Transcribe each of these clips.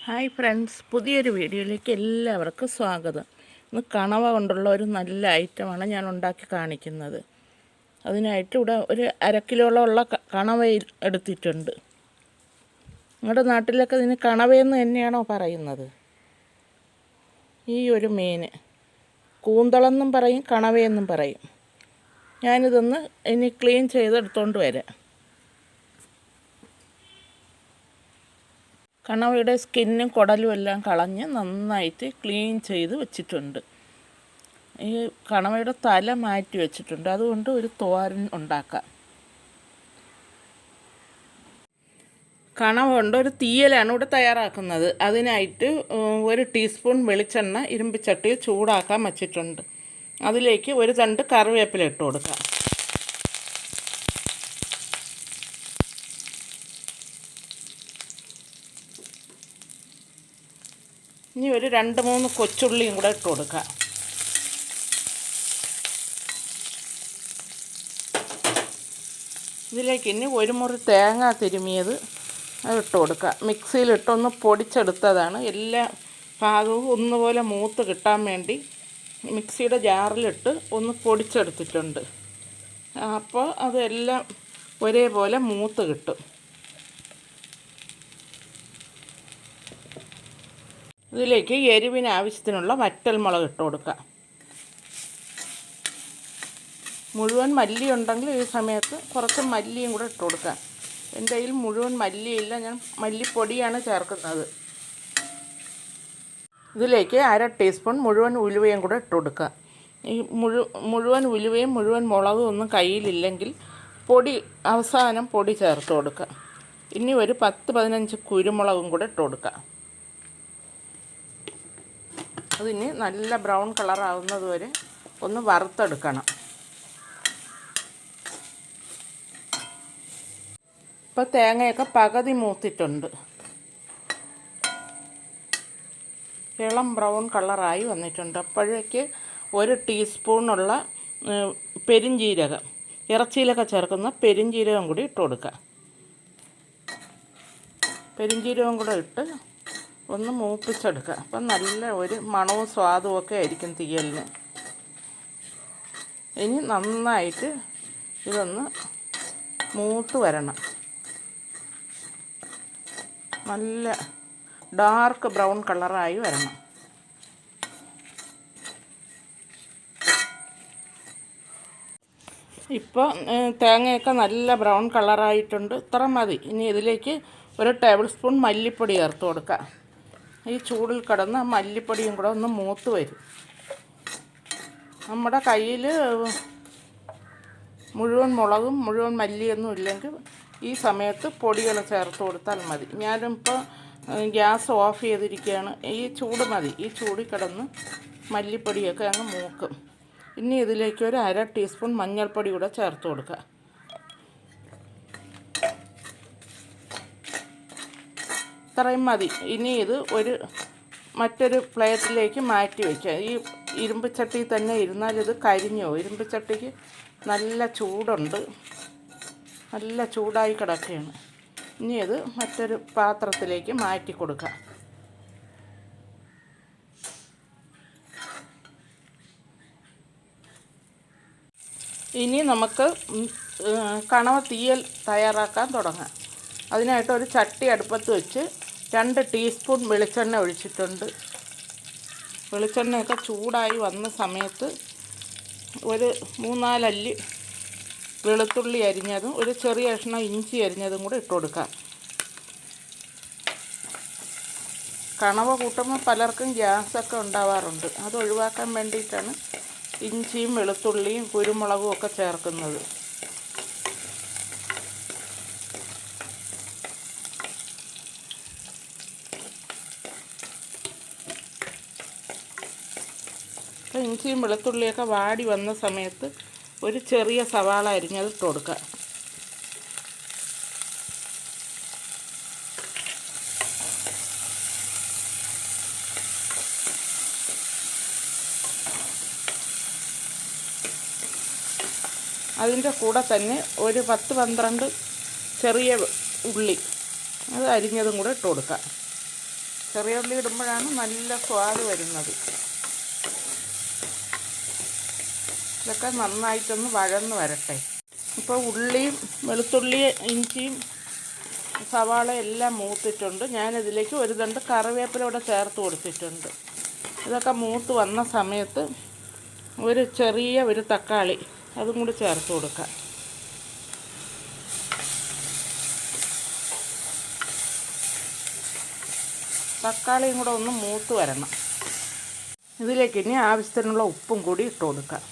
Hi friends, പുതിയൊരു വീഡിയോയിലേക്ക് എല്ലാവർക്കും സ്വാഗതം. ഇന്ന് കണവ കൊണ്ടുള്ള ഒരു നല്ല ഐറ്റമാണ് ഞാൻ ഉണ്ടാക്കി കാണിക്കുന്നത്. അതിനായിട്ട് ഇവിടെ ഒരു 1/2 കിലോളം കണവ എടുത്തിട്ടുണ്ട്. നിങ്ങളുടെ നാട്ടിലൊക്കെ ഇതിന് കണവയെന്ന് തന്നെയാണോ പറയുന്നത്? ഈ ഒരു മീൻ കൂന്തളെന്നും പറയും, കണവയെന്നും പറയും. ഞാനിതൊന്ന് ഇനി ക്ലീൻ ചെയ്തെടുത്തോണ്ട് വരാം. കണവയുടെ സ്കിന്നും കുടലും എല്ലാം കളഞ്ഞ് നന്നായിട്ട് ക്ലീൻ ചെയ്ത് വെച്ചിട്ടുണ്ട്. ഈ കണവയുടെ തല മാറ്റി വെച്ചിട്ടുണ്ട്. അതുകൊണ്ട് ഒരു തോരൻ ഉണ്ടാക്കാം. കണവ കൊണ്ട് ഒരു തീയലാണ് ഇവിടെ തയ്യാറാക്കുന്നത്. അതിനായിട്ട് 1 ടീസ്പൂൺ വെളിച്ചെണ്ണ ഇരുമ്പിച്ചട്ടിയിൽ ചൂടാക്കാൻ വച്ചിട്ടുണ്ട്. അതിലേക്ക് ഒരു തണ്ട് കറിവേപ്പില ഇട്ട് കൊടുക്കാം. ഇനി ഒരു 2-3 കൊച്ചുള്ളിയും കൂടെ ഇട്ട് കൊടുക്കാം. ഇതിലേക്ക് ഇനി 1 മുറി തേങ്ങ തിരുമിയത് ഇട്ട് കൊടുക്കാം. മിക്സിയിലിട്ടൊന്ന് പൊടിച്ചെടുത്തതാണ്. എല്ലാ ഭാഗവും ഒന്നുപോലെ മൂത്ത് കിട്ടാൻ വേണ്ടി മിക്സിയുടെ ജാറിലിട്ട് ഒന്ന് പൊടിച്ചെടുത്തിട്ടുണ്ട്. അപ്പോൾ അതെല്ലാം ഒരേപോലെ മൂത്ത് കിട്ടും. ഇതിലേക്ക് എരിവിന് ആവശ്യത്തിനുള്ള വറ്റൽമുളക് ഇട്ട് കൊടുക്കുക. മുഴുവൻ മല്ലി ഉണ്ടെങ്കിൽ ഈ സമയത്ത് കുറച്ച് മല്ലിയും കൂടെ ഇട്ട് കൊടുക്കുക. എൻ്റെ കയ്യിൽ മുഴുവൻ മല്ലിയില്ല, ഞാൻ മല്ലിപ്പൊടിയാണ് ചേർക്കുന്നത്. ഇതിലേക്ക് 1/2 ടീസ്പൂൺ മുഴുവൻ ഉലുവയും കൂടെ ഇട്ട് കൊടുക്കുക. ഈ മുഴുവൻ ഉലുവയും മുഴുവൻ മുളകും ഒന്നും കയ്യിലില്ലെങ്കിൽ അവസാനം പൊടി ചേർത്ത് കൊടുക്കുക. ഇനി ഒരു 10-15 കുരുമുളകും കൂടെ ഇട്ട് കൊടുക്കുക. അതിന് നല്ല ബ്രൗൺ കളറാവുന്നത് വരെ ഒന്ന് വറുത്തെടുക്കണം. ഇപ്പോൾ തേങ്ങയൊക്കെ പകുതി മൂത്തിട്ടുണ്ട്. ഇളം ബ്രൗൺ കളറായി വന്നിട്ടുണ്ട്. അപ്പോഴേക്ക് 1 ടീസ്പൂണുള്ള പെരിഞ്ജീരകം, ഇറച്ചിയിലൊക്കെ ചേർക്കുന്ന പെരിഞ്ജീരകം കൂടി ഇട്ട് കൊടുക്കുക. പെരിഞ്ജീരകം കൂടെ ഇട്ട് ഒന്ന് മൂപ്പിച്ചെടുക്കുക. അപ്പം നല്ല ഒരു മണവും സ്വാദും ഒക്കെ ആയിരിക്കും തീയലിന്. ഇനി നന്നായിട്ട് ഇതൊന്ന് മൂത്ത് വരണം. നല്ല ഡാർക്ക് ബ്രൗൺ കളറായി വരണം. ഇപ്പോൾ തേങ്ങയൊക്കെ നല്ല ബ്രൗൺ കളറായിട്ടുണ്ട്. ഇത്ര മതി. ഇനി ഇതിലേക്ക് 1 ടേബിൾ സ്പൂൺ മല്ലിപ്പൊടി ചേർത്ത് കൊടുക്കുക. ഈ ചൂടിൽ കിടന്ന് മല്ലിപ്പൊടിയും കൂടെ ഒന്ന് മൂത്ത് വരും. നമ്മുടെ കയ്യിൽ മുഴുവൻ മുളകും മുഴുവൻ മല്ലിയൊന്നും ഇല്ലെങ്കിൽ ഈ സമയത്ത് പൊടികൾ ചേർത്ത് കൊടുത്താൽ മതി. ഞാനിപ്പോൾ ഗ്യാസ് ഓഫ് ചെയ്തിരിക്കുകയാണ്. ഈ ചൂട് മതി. ഈ ചൂടിൽ കിടന്ന് മല്ലിപ്പൊടിയൊക്കെ അങ്ങ് മൂക്കും. ഇനി ഇതിലേക്ക് ഒരു 1/2 ടീസ്പൂൺ മഞ്ഞൾപ്പൊടി കൂടെ ചേർത്ത് കൊടുക്കുക. ഇത്രയും മതി. ഇനി ഇത് മറ്റൊരു പ്ലേറ്റിലേക്ക് മാറ്റി വയ്ക്കുക. ഈ ഇരുമ്പ് ചട്ടിയിൽ തന്നെ ഇരുന്നാൽ ഇത് കരിഞ്ഞോ. ഇരുമ്പ് ചട്ടിക്ക് നല്ല ചൂടുണ്ട്, നല്ല ചൂടായി കിടക്കുകയാണ്. ഇനി ഇത് മറ്റൊരു പാത്രത്തിലേക്ക് മാറ്റി കൊടുക്കുക. ഇനി നമുക്ക് കണവ തീയൽ തയ്യാറാക്കാൻ തുടങ്ങാം. അതിനായിട്ട് ഒരു ചട്ടി അടുപ്പത്ത് വെച്ച് 2 ടീസ്പൂൺ വെളിച്ചെണ്ണ ഒഴിച്ചിട്ടുണ്ട്. വെളിച്ചെണ്ണയൊക്കെ ചൂടായി വന്ന സമയത്ത് ഒരു 3-4 അല്ലി വെളുത്തുള്ളി അരിഞ്ഞതും ഒരു ചെറിയ കഷ്ണം ഇഞ്ചി അരിഞ്ഞതും കൂടെ ഇട്ട് കൊടുക്കാം. കണവ കൂട്ടുമ്പോൾ പലർക്കും ഗ്യാസൊക്കെ ഉണ്ടാവാറുണ്ട്. അത് ഒഴിവാക്കാൻ വേണ്ടിയിട്ടാണ് ഇഞ്ചിയും വെളുത്തുള്ളിയും കുരുമുളകും ഒക്കെ ചേർക്കുന്നത്. അപ്പോൾ ഇഞ്ചിയും വെളുത്തുള്ളിയൊക്കെ വാടി വന്ന സമയത്ത് ഒരു ചെറിയ സവാള അരിഞ്ഞത് ഇട്ട് കൊടുക്കുക. അതിൻ്റെ കൂടെ തന്നെ ഒരു 10-12 ചെറിയ ഉള്ളി അത് അരിഞ്ഞതും കൂടെ ഇട്ട് കൊടുക്കുക. ചെറിയ ഉള്ളി ഇടുമ്പോഴാണ് നല്ല സ്വാദ് വരുന്നത്. ഇതൊക്കെ നന്നായിട്ടൊന്ന് വഴന്ന് വരട്ടെ. ഇപ്പോൾ ഉള്ളിയും വെളുത്തുള്ളിയും ഇഞ്ചിയും സവാള എല്ലാം മൂത്തിട്ടുണ്ട്. ഞാനിതിലേക്ക് ഒരു തണ്ട് കറിവേപ്പില കൂടെ ചേർത്ത് കൊടുത്തിട്ടുണ്ട്. ഇതൊക്കെ മൂത്ത് വന്ന സമയത്ത് ഒരു ചെറിയ തക്കാളി അതും കൂടി ചേർത്ത് കൊടുക്കാം. തക്കാളിയും കൂടെ ഒന്ന് മൂത്ത് വരണം. ഇതിലേക്ക് ഇനി ആവശ്യത്തിനുള്ള ഉപ്പും കൂടി ഇട്ട് കൊടുക്കാം.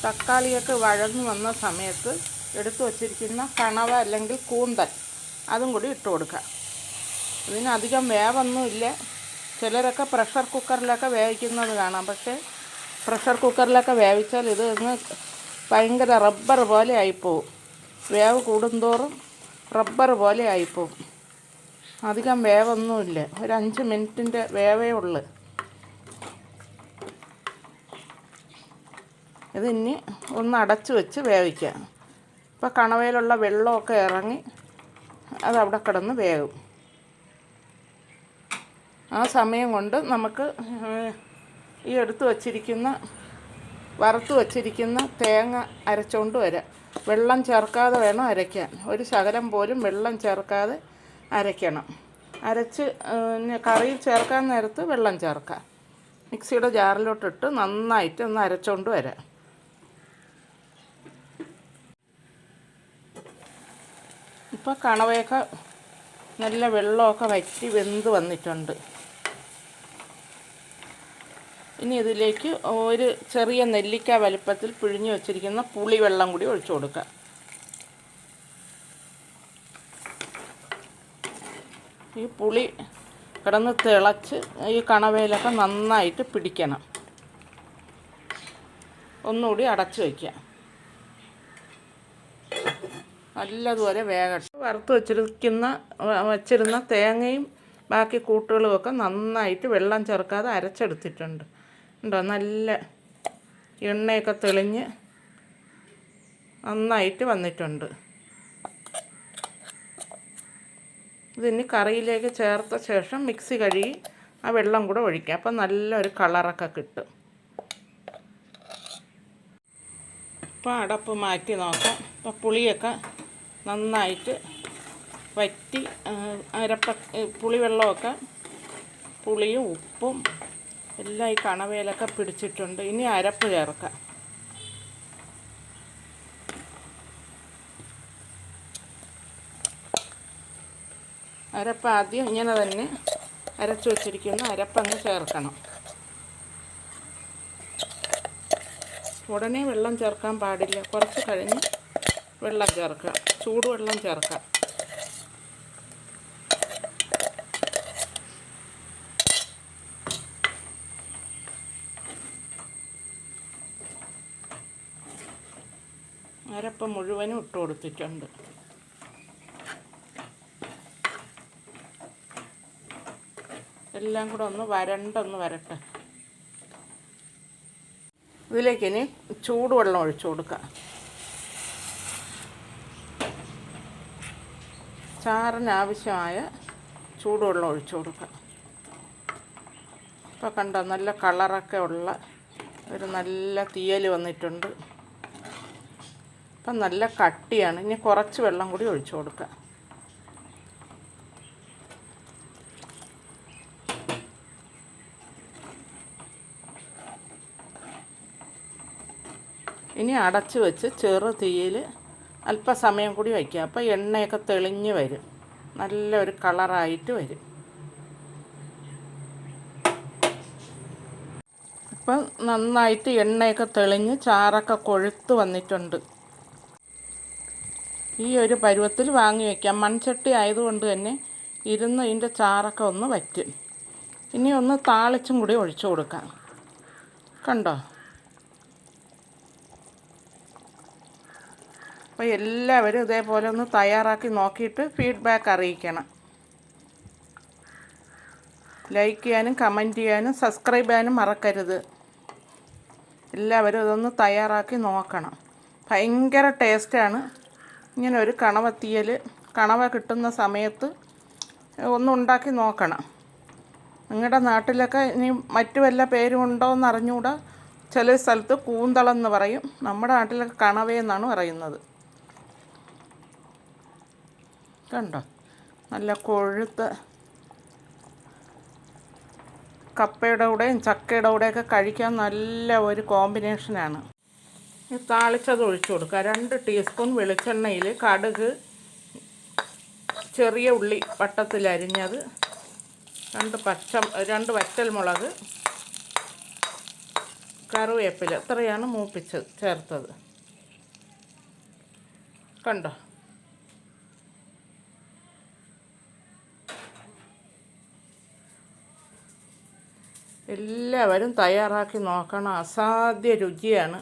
തക്കാളിയൊക്കെ വഴന്നു വന്ന സമയത്ത് എടുത്തു വച്ചിരിക്കുന്ന കണവ അല്ലെങ്കിൽ കൂന്തൽ അതും കൂടി ഇട്ട് കൊടുക്കാം. ഇതിനധികം വേവൊന്നുമില്ല. ചിലരൊക്കെ പ്രഷർ കുക്കറിലൊക്കെ വേവിക്കുന്നത് കാണാം. പക്ഷേ പ്രഷർ കുക്കറിലൊക്കെ വേവിച്ചാൽ ഇത് ഭയങ്കര റബ്ബർ പോലെ ആയിപ്പോവും. വേവ് കൂടുന്തോറും റബ്ബർ പോലെ ആയിപ്പോവും. അധികം വേവൊന്നുമില്ല. ഒരു 5 മിനിറ്റിൻ്റെ വേവേ ഉള്ളൂ. ഇതിനി ഒന്ന് അടച്ച് വെച്ച് വേവിക്കാം. ഇപ്പോൾ കണവയിലുള്ള വെള്ളമൊക്കെ ഇറങ്ങി അതവിടെ കിടന്ന് വേവും. ആ സമയം കൊണ്ട് നമുക്ക് ഈ വറുത്ത് വച്ചിരിക്കുന്ന തേങ്ങ അരച്ചുകൊണ്ട് വരാം. വെള്ളം ചേർക്കാതെ വേണം അരയ്ക്കാൻ. ഒരു ശകലം പോലും വെള്ളം ചേർക്കാതെ അരയ്ക്കണം. അരച്ച് കറിയിൽ ചേർക്കാൻ നേരത്ത് വെള്ളം ചേർക്കാം. മിക്സിയുടെ ജാറിലോട്ടിട്ട് നന്നായിട്ട് ഒന്ന് അരച്ചുകൊണ്ട് വരാം. ഇപ്പോൾ കണവയൊക്കെ നല്ല വെള്ളമൊക്കെ വറ്റി വെന്ത് വന്നിട്ടുണ്ട്. ഇനി ഇതിലേക്ക് ഒരു ചെറിയ നെല്ലിക്ക വലുപ്പത്തിൽ പിഴിഞ്ഞ് വച്ചിരിക്കുന്ന പുളിവെള്ളം കൂടി ഒഴിച്ചു കൊടുക്കുക. ഈ പുളി കിടന്ന് തിളച്ച് ഈ കണവയിലൊക്കെ നന്നായിട്ട് പിടിക്കണം. ഒന്നുകൂടി അടച്ചു വയ്ക്കുക. നല്ലതുപോലെ വേകട്ടെ. വറുത്ത് വച്ചിരുന്ന തേങ്ങയും ബാക്കി കൂട്ടുകളുമൊക്കെ നന്നായിട്ട് വെള്ളം ചേർക്കാതെ അരച്ചെടുത്തിട്ടുണ്ട്. ഉണ്ടോ? നല്ല എണ്ണയൊക്കെ തെളിഞ്ഞ് നന്നായിട്ട് വന്നിട്ടുണ്ട്. ഇതിന് കറിയിലേക്ക് ചേർത്ത ശേഷം മിക്സി കഴുകി ആ വെള്ളം കൂടെ ഒഴിക്കാം. അപ്പം നല്ലൊരു കളറൊക്കെ കിട്ടും. ഇപ്പോൾ അടപ്പ് മാറ്റി നോക്കാം. ഇപ്പോൾ പുളിയൊക്കെ നന്നായിട്ട് വറ്റി പുളിവെള്ളമൊക്കെ പുളിയും ഉപ്പും എല്ലാം ഈ കണവയിലൊക്കെ പിടിച്ചിട്ടുണ്ട്. ഇനി അരപ്പ് ചേർക്കാം. അരപ്പ് ആദ്യം ഇങ്ങനെ തന്നെ അരച്ചു വച്ചിരിക്കുന്ന അരപ്പങ്ങ് ചേർക്കണം. ഉടനെ വെള്ളം ചേർക്കാൻ പാടില്ല. കുറച്ച് കഴിഞ്ഞ് വെള്ളം ചേർക്കുക. ചൂടുവെള്ളം ചേർക്കാം. അരപ്പ് മുഴുവനും ഇട്ട് കൊടുത്തിട്ടുണ്ട്. എല്ലാം കൂടെ ഒന്ന് വരട്ടെ. ഇതിലേക്ക് ഇനി ചൂടുവെള്ളം ഒഴിച്ചു കൊടുക്കാം. ചാറിനാവശ്യമായ ചൂടുവെള്ളം ഒഴിച്ചു കൊടുക്കാം. ഇപ്പോൾ കണ്ടോ, നല്ല കളറൊക്കെ ഉള്ള ഒരു നല്ല തീയൽ വന്നിട്ടുണ്ട്. അപ്പം നല്ല കട്ടിയാണ്. ഇനി കുറച്ച് വെള്ളം കൂടി ഒഴിച്ചു കൊടുക്കാം. ഇനി അടച്ച് വെച്ച് ചെറു തീയിൽ അല്പസമയം കൂടി വയ്ക്കുക. അപ്പോൾ എണ്ണയൊക്കെ തെളിഞ്ഞ് വരും. നല്ലൊരു കളറായിട്ട് വരും. ഇപ്പം നന്നായിട്ട് എണ്ണയൊക്കെ തെളിഞ്ഞ് ചാറൊക്കെ കൊഴുത്ത് വന്നിട്ടുണ്ട്. ഈ ഒരു പരുവത്തിൽ വാങ്ങി വയ്ക്കാം. മൺചട്ടി ആയതുകൊണ്ട് തന്നെ ഇരുന്ന് ഇതിൻ്റെ ചാറൊക്കെ ഒന്ന് വറ്റും. ഇനി ഒന്ന് താളിച്ചും കൂടി ഒഴിച്ചു കൊടുക്കാം. കണ്ടോ? അപ്പോൾ എല്ലാവരും ഇതേപോലെ ഒന്ന് തയ്യാറാക്കി നോക്കിയിട്ട് ഫീഡ്ബാക്ക് അറിയിക്കണം. ലൈക്ക് ചെയ്യാനും കമൻറ്റ് ചെയ്യാനും സബ്സ്ക്രൈബ് ചെയ്യാനും മറക്കരുത്. എല്ലാവരും ഇതൊന്ന് തയ്യാറാക്കി നോക്കണം. ഭയങ്കര ടേസ്റ്റാണ്. ഇങ്ങനെ ഒരു കണവത്തിയൽ കണവ കിട്ടുന്ന സമയത്ത് ഒന്നുണ്ടാക്കി നോക്കണം. നിങ്ങളുടെ നാട്ടിലൊക്കെ ഇനി മറ്റു വല്ല പേരും ഉണ്ടോ എന്ന് അറിഞ്ഞുകൂടാ. ചില സ്ഥലത്ത് കൂന്തളെന്ന് പറയും, നമ്മുടെ നാട്ടിലൊക്കെ കണവയെന്നാണ് പറയുന്നത്. കണ്ടോ, നല്ല കൊഴുത്ത കപ്പയുടെ കൂടെയും ചക്കയുടെ കൂടെയൊക്കെ കഴിക്കാൻ നല്ല ഒരു കോമ്പിനേഷനാണ്. താളിച്ചത് ഒഴിച്ചു കൊടുക്കുക. 2 ടീസ്പൂൺ വെളിച്ചെണ്ണയിൽ കടുക്, ചെറിയ ഉള്ളി വട്ടത്തിലരിഞ്ഞത്, 2 വറ്റൽമുളക്, കറിവേപ്പില, ഇത്രയാണ് ചേർത്തത്. കണ്ടോ, എല്ലാവരും തയ്യാറാക്കി നോക്കണം. അസാധ്യ രുചിയാണ്.